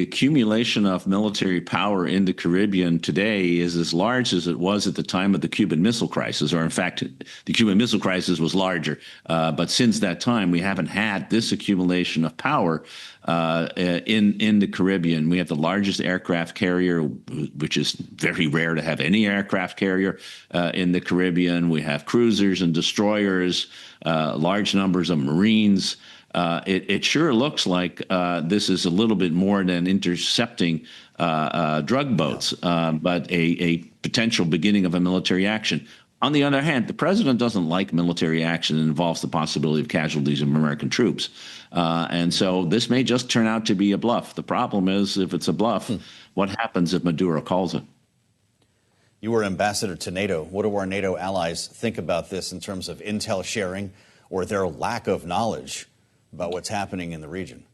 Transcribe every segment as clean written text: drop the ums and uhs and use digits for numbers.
the accumulation of military power in the Caribbean today is as large as it was at the time of the Cuban Missile Crisis, or in fact, the Cuban Missile Crisis was larger. But since that time, we haven't had this accumulation of power in the Caribbean. We have the largest aircraft carrier, which is very rare to have any aircraft carrier in the Caribbean. We have cruisers and destroyers, large numbers of Marines. It sure looks like this is a little bit more than intercepting drug boats, but a potential beginning of a military action. On the other hand, the president doesn't like military action that involves the possibility of casualties of American troops. And so this may just turn out to be a bluff. The problem is, if it's a bluff, what happens if Maduro calls it? You were ambassador to NATO. What do our NATO allies think about this in terms of intel sharing or their lack of knowledge about what's happening in the region?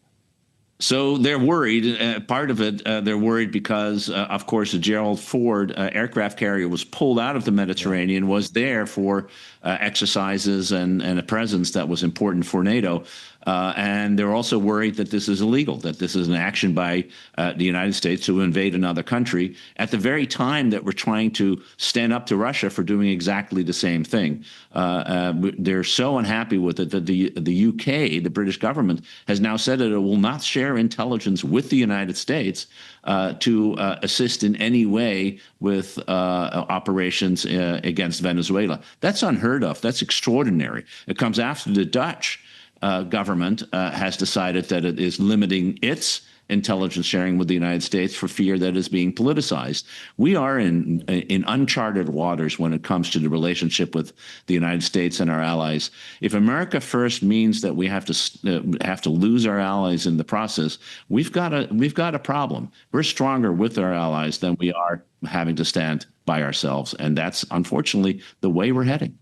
So they're worried. Part of it, they're worried because, of course, the Gerald Ford aircraft carrier was pulled out of the Mediterranean, was there for exercises and a presence that was important for NATO. And they're also worried that this is illegal, that this is an action by the United States to invade another country at the very time that we're trying to stand up to Russia for doing exactly the same thing. They're so unhappy with it that the UK, the British government, has now said that it will not share intelligence with the United States to assist in any way with operations against Venezuela. That's unheard of. That's extraordinary. It comes after the Dutch government has decided that it is limiting its intelligence sharing with the United States for fear that it's being politicized. We are in uncharted waters when it comes to the relationship with the United States and our allies. If America first means that we have to lose our allies in the process, we've got a problem. We're stronger with our allies than we are having to stand by ourselves, and that's unfortunately the way we're heading.